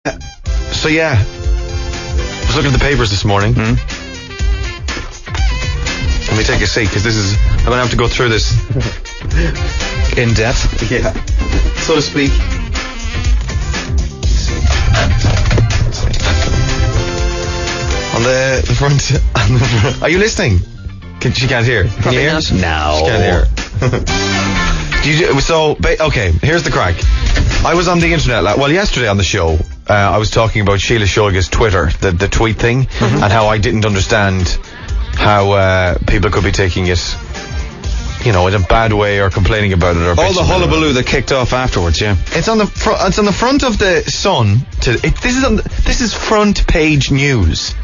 So yeah, I was looking at the papers this morning. Let me take a seat because I'm going to have to go through this in depth. Yeah, so to speak. On the front. Are you listening? She can't hear. Can you hear? No. She can't hear. Okay, here's the crack. I was on the internet, yesterday on the show, I was talking about Sheila Shoiga's Twitter, the tweet thing, and how I didn't understand how people could be taking it, in a bad way or complaining about it or all the hullabaloo that kicked off afterwards. Yeah, it's on the front of the Sun. This is front page news.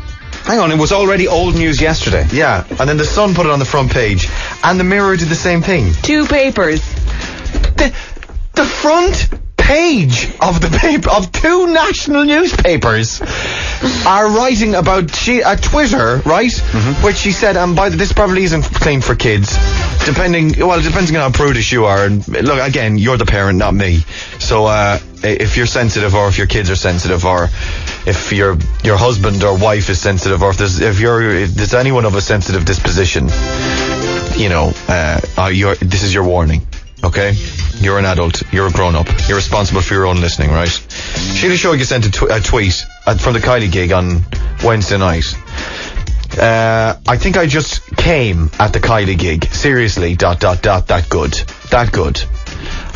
Hang on, it was already old news yesterday. Yeah, and then the Sun put it on the front page, and the Mirror did the same thing. Two papers. The front page of the paper of two national newspapers are writing about Twitter, right? Which she said, this probably isn't clean for kids. Depending on how prudish you are. And look, again, you're the parent, not me. So if you're sensitive, or if your kids are sensitive, or if your husband or wife is sensitive, or if there's anyone of a sensitive disposition, this is your warning. Okay? You're an adult. You're a grown-up. You're responsible for your own listening, right? Sheila Shoiga sent a tweet from the Kylie gig on Wednesday night. I think I just came at the Kylie gig. Seriously, ... that good.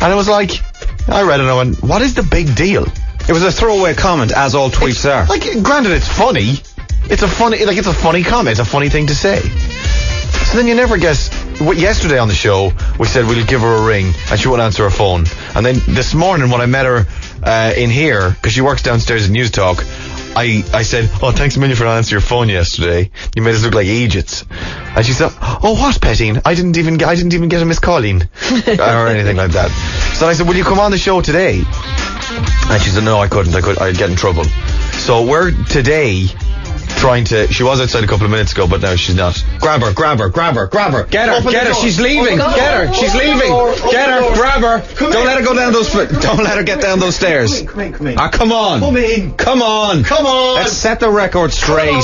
And I was like, I read it and I went, what is the big deal? It was a throwaway comment, as all tweets are. Granted, it's funny. It's a funny comment. It's a funny thing to say. So then you never guess. Yesterday on the show, we said we'll give her a ring, and she wouldn't answer her phone. And then this morning, when I met her in here, because she works downstairs at News Talk, I said, "Oh, thanks a million for not answering your phone yesterday. You made us look like idiots." And she said, "Oh, what, Pettine? I didn't even get a missed calling or anything like that." So I said, "Will you come on the show today?" And she said, "No, I couldn't. I'd get in trouble." So we're today she was outside a couple of minutes ago, but now she's not. Grab her. Get her, she's leaving. She's leaving. Get her, grab her. Don't let her go down don't let her get down those stairs. Come in. Come on. Come on. Let's set the record straight.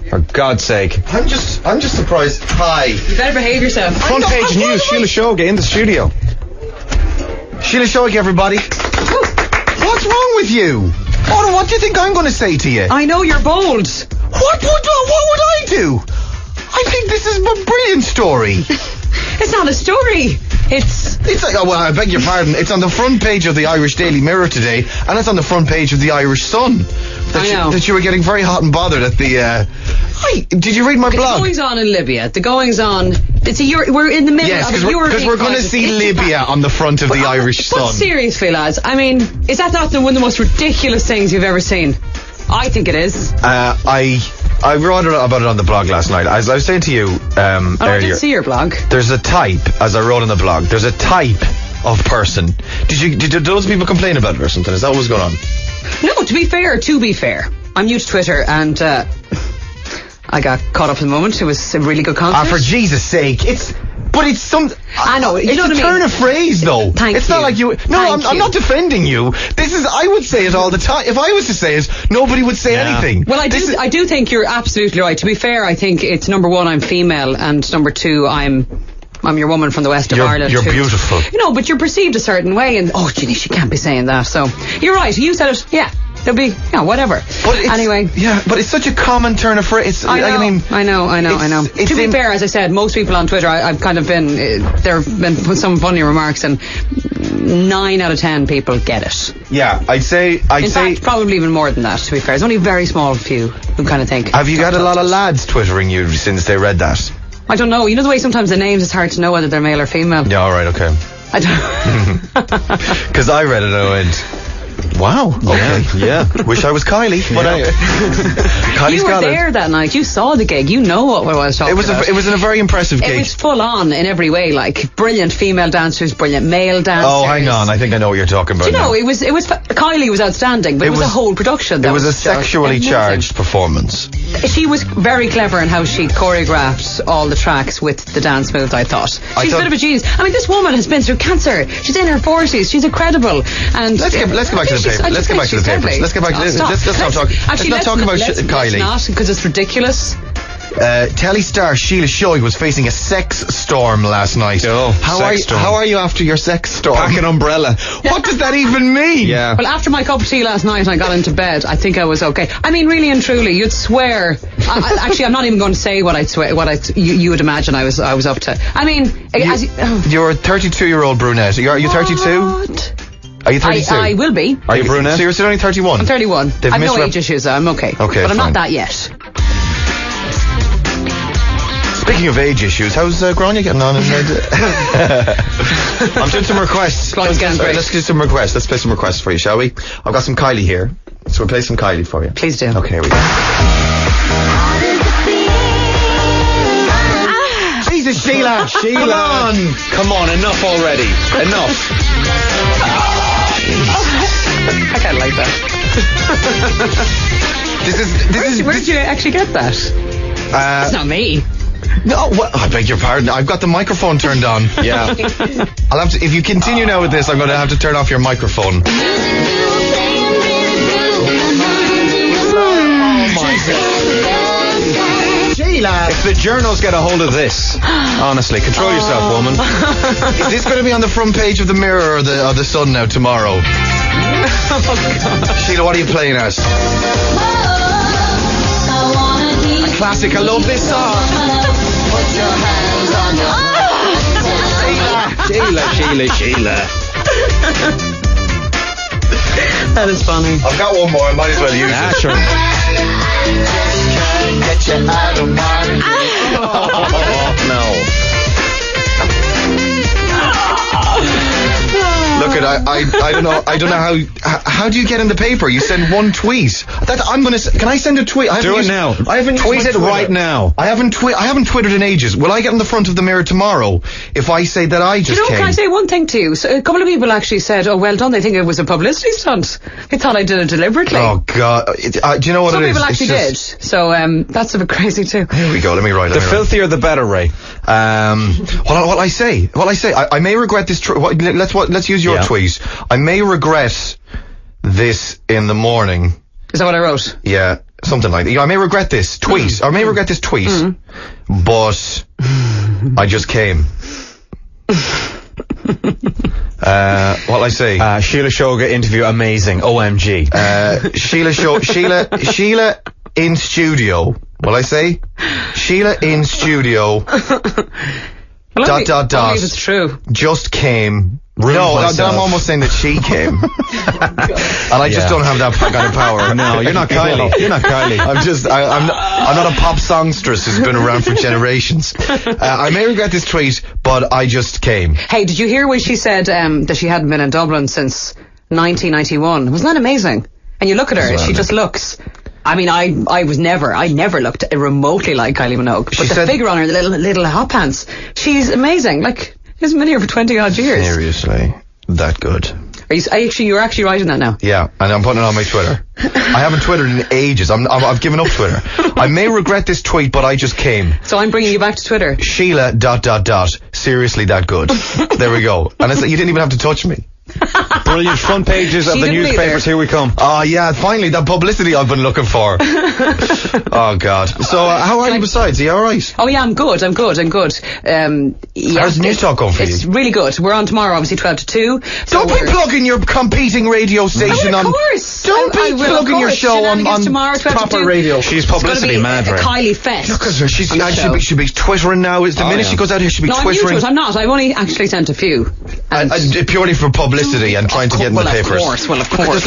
For God's sake. I'm just surprised. Hi. You better behave yourself. Front page news, Sheila Shoiga in the studio. Sheila Shoiga, everybody. What's wrong with you? Oh, what do you think I'm going to say to you? I know you're bold. What would I do? I think this is a brilliant story. It's not a story. It's like, I beg your pardon. It's on the front page of the Irish Daily Mirror today, and it's on the front page of the Irish Sun. That you were getting very hot and bothered at the. Did you read my blog? The goings on in Libya. The goings on. We're in the middle of the European because we're going to see Libya on the front of the Irish Sun. But seriously, lads, I mean, is that not one of the most ridiculous things you've ever seen? I think it is. I wrote about it on the blog last night. As I was saying to you earlier, I did see your blog. There's a type, as I wrote on the blog, there's a type of person. Did those people complain about it or something? Is that what was going on? No, to be fair, I'm new to Twitter, and I got caught up in the moment. It was a really good concert. For Jesus' sake, I know. You know what I mean? It's a turn of phrase, though. It's not like you. No, I'm not defending you. I would say it all the time. If I was to say it, nobody would say anything. Well, I do think you're absolutely right. To be fair, I think it's number one, I'm female, and number two, I'm your woman from the west of Ireland. You're beautiful. But you're perceived a certain way, and Ginny, she can't be saying that. So you're right. You said it. Yeah. There'll be, whatever. Anyway. Yeah, but it's such a common turn of phrase. I know. To be fair, as I said, most people on Twitter, I've kind of been, there have been some funny remarks, and 9 out of 10 people get it. Yeah, I'd say... In fact, probably even more than that, to be fair. There's only a very small few who kind of think... Have you got a lot of lads twittering you since they read that? I don't know. You know the way sometimes the names, it's hard to know whether they're male or female? Yeah, alright, okay. I don't... Because I read it and I went... Wow. Okay. Yeah. Wish I was Kylie. But Kylie's you were there that night. You saw the gig. You know what I was talking about. It was a very impressive gig. It was full on in every way. Like brilliant female dancers, brilliant male dancers. Oh, hang on. I think I know what you're talking about. Do you know, it was Kylie was outstanding, but it was a whole production. It was a sexually charged performance. She was very clever in how she choreographed all the tracks with the dance moves. I thought she's a bit of a genius. I mean, this woman has been through cancer. She's in her 40s. She's incredible. And let's get back to the papers. Let's get back to the papers. Let's get back to this. Let's not talk. Let's not talk about Kylie. Let's not, because it's ridiculous. Telly star Sheila Shoy was facing a sex storm last night. How are you after your sex storm? Pack an umbrella. What does that even mean? Yeah. Well, after my cup of tea last night and I got into bed, I think I was okay. I mean, really and truly, you'd swear. Actually, I'm not even going to say what I'd swear. You would imagine I was up to. I mean, you're a 32-year-old brunette. Are you 32? What? Are you 32? I will be. Are you brunette? So you're still only 31? I'm 31. I've no age issues. I'm okay. Okay, but I'm fine. not that yet. Speaking of age issues, how's Grania getting on? I'm doing some requests. Let's do some requests. Let's play some requests for you, shall we? I've got some Kylie here, so we'll play some Kylie for you. Please do. Okay, here we go. Jesus, Sheila! Come on, enough already. Enough. I kind of like that. Where did you actually get that? It's not me. No, I beg your pardon. I've got the microphone turned on. Yeah. I'll have to. If you continue now with this, I'm going to have to turn off your microphone. Oh my God. Sheila! If the journals get a hold of this, honestly, control yourself, woman. Is this going to be on the front page of the Mirror or the Sun now tomorrow? Sheila, what are you playing as? A classic. I love this song. Put your hands on your Sheila. That is funny. I've got one more. I might as well use it. Sure. Get you out of mind. No. Look at I don't know how do you get in the paper? You send one tweet. Can I send a tweet? Do it now. I haven't tweet it right now. I haven't Twittered in ages. Will I get in the front of the Mirror tomorrow if I say that I just came? Can I say one thing to you? So a couple of people actually said, "Oh, well done." They think it was a publicity stunt. They thought I did it deliberately. Oh God! Do you know what Some it is? Some people actually did. So that's a bit crazy too. Here we go. Let me write it. The filthier the better, Ray. What I say. I may regret this. Let's use your tweet. I may regret this in the morning. Is that what I wrote? Yeah, something like that. I may regret this tweet. I may regret this tweet, but I just came. What'll I say? Sheila Shoga interview amazing. OMG. Sheila in studio. Will I say? Sheila in studio. Well, I believe it's true. Just came. I'm almost saying that she came. And I just don't have that kind of power. No, you're not Kylie. You're not Kylie. I'm not a pop songstress who's been around for generations. I may regret this tweet, but I just came. Hey, did you hear when she said that she hadn't been in Dublin since 1991? Wasn't that amazing? And you look at her, she just looks... I mean, I never looked remotely like Kylie Minogue. But the figure on her, the little hot pants, she's amazing. Like, she's been here for 20 odd years. Seriously, that good. You're actually writing that now? Yeah, and I'm putting it on my Twitter. I haven't Twittered in ages. I've given up Twitter. I may regret this tweet, but I just came. So I'm bringing you back to Twitter. Sheila ... Seriously, that good. There we go. And you didn't even have to touch me. Brilliant front pages of the newspapers. Here we come. Oh yeah, finally that publicity I've been looking for. Oh God. So how are you besides? Are you alright? Oh yeah, I'm good. How's the news talk going for you? It's really good. We're on tomorrow, obviously 12 to 2. Don't be plugging your competing radio station on. Of course. Don't be plugging your show on tomorrow, proper radio. She's publicity mad, right? Kylie Fest. Look at her. She'll be twittering now. The minute she goes out here, she'll be twittering. I'm not. I've only actually sent a few. Purely for publicity and trying to get in the papers. Well, of course. There's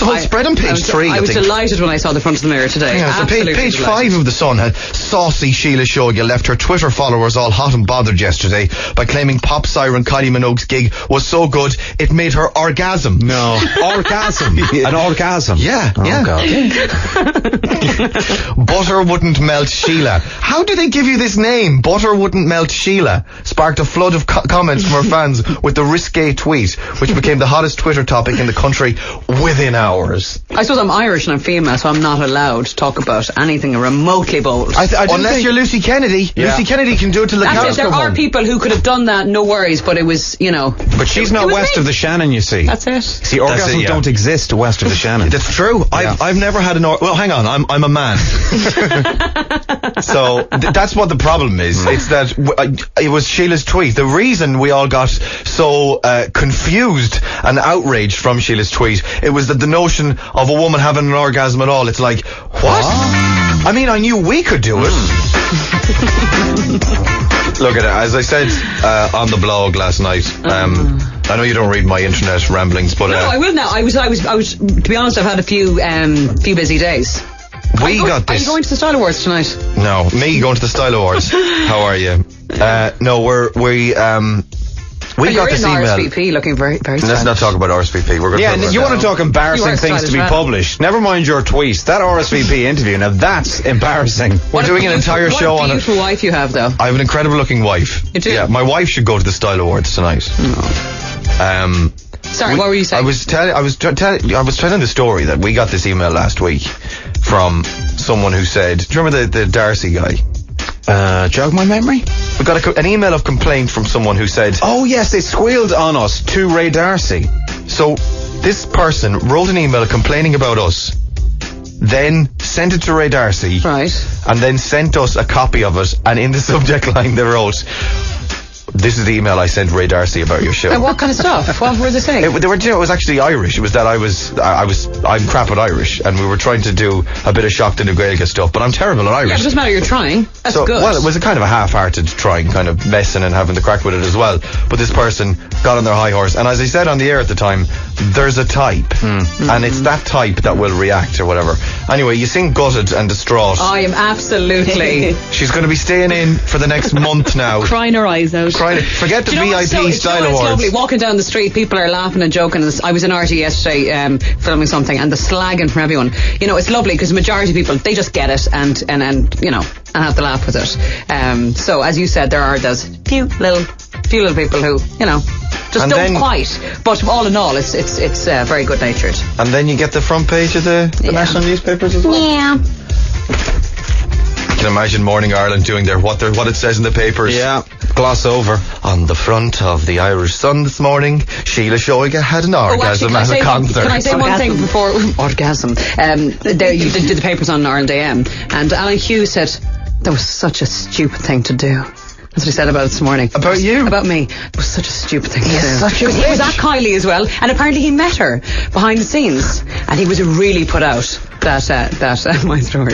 a whole spread on page 3. I was delighted when I saw the front of the Mirror today. Yeah, so page 5 of the Sun had saucy Sheila Shoga left her Twitter followers all hot and bothered yesterday by claiming pop siren Kylie Minogue's gig was so good it made her orgasm. No, orgasm. An orgasm. Yeah, oh, God. Butter wouldn't melt Sheila. How do they give you this name? Butter wouldn't melt Sheila sparked a flood of comments from her fans with the risque tweet, which became the hottest Twitter topic in the country within hours. I suppose I'm Irish and I'm female, so I'm not allowed talk about anything remotely bold. Unless you're Lucy Kennedy. Yeah. Lucy Kennedy can do it till the That's cows it. There come are home. people who could have done that, no worries, but it was, you know. But she's not it was west me. of the Shannon, you see. That's it. See, orgasms yeah. don't exist west of the Shannon. That's true. I've never had an well, hang on. I'm a man. So that's what the problem is. It's that it was Sheila's tweet. The reason we all got so confused and outraged from Sheila's tweet, it was that the notion of a woman having an orgasm at all. It's like, what? I mean, I knew we could do it. Look at it. As I said on the blog last night, I know you don't read my internet ramblings, but No, I will now. I was. To be honest, I've had a few busy days. we got Are this. you going to the Style Awards tonight? No, me going to the Style Awards. How are you? No, we You're got this in email. RSVP looking very, very Let's stylish. not talk about RSVP. We're going Yeah, to and you want to talk You embarrassing are things to be stylish, man. published. Never mind your tweets. That RSVP interview, now that's embarrassing. We're doing an entire show What on a it. beautiful wife you have, though. I have an incredible looking wife. You do? Yeah, my wife should go to the Style Awards tonight. Sorry, what were you saying? I was telling the story that we got this email last week from someone who said, do you remember the Darcy guy? Jog my memory? We got an email of complaint from someone who said, Oh yes, they squealed on us to Ray Darcy. so this person wrote an email complaining about us, then sent it to Ray Darcy, Right. and then sent us a copy of it, and in the subject line they wrote, this is the email I sent Ray Darcy about your show. And what kind of stuff? What were they saying? It was actually Irish. It was that I'm crap at Irish, and we were trying to do a bit of shock to New Gaeilge stuff, but I'm terrible at Yeah, Irish. it doesn't matter, you're trying. That's So, good. well, it was a kind of a half-hearted trying, kind of messing and having the crack with it as well. But this person got on their high horse, and as I said on the air at the time, there's a type, and it's that type that will react or whatever. Anyway, you seem gutted and distraught. I am absolutely She's going to be staying in for the next month now. Crying her eyes out. Forget the Do you know what's VIP Style it's Awards. lovely. Walking down the street, people are laughing and joking. I was in RT yesterday filming something, and the slagging from everyone. You know, it's lovely because the majority of people, they just get it and you know, and have to laugh with it. So as you said, there are those few little people who, you know, just And don't then- quite. But all in all, it's very good natured. And then you get the front page of the Yeah. national newspapers as well. Yeah. You can imagine Morning Ireland doing what it says in the papers. Yeah, gloss over. On the front of the Irish Sun this morning, Sheila Shoiga had an orgasm at a concert. Can I say one thing before orgasm? You did the papers on Ireland AM, and Alan Hughes said that was such a stupid thing to do. That's what he said about it this morning. About you? About me. It was such a stupid thing to do. such a 'Cause he was bitch. at Kylie as well, and apparently he met her behind the scenes, and he was really put out that my story.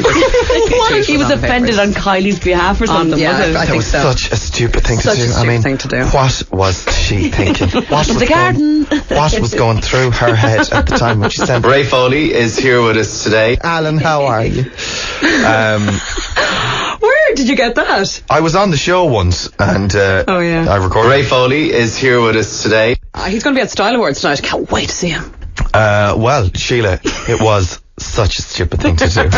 He was offended on Kylie's behalf or something, yeah, was it? I That think was so. such a stupid thing Such to a do. stupid thing to do. What was she thinking? What was the garden. What was going through her head at the time when she sent Ray Foley is here with us today. Alan, how are you? Where did you get that? I was on the show once, and Oh, yeah. I recorded. Ray Foley is here with us today. He's going to be at Style Awards tonight. Can't wait to see him. Well, Sheila, it was such a stupid thing to do.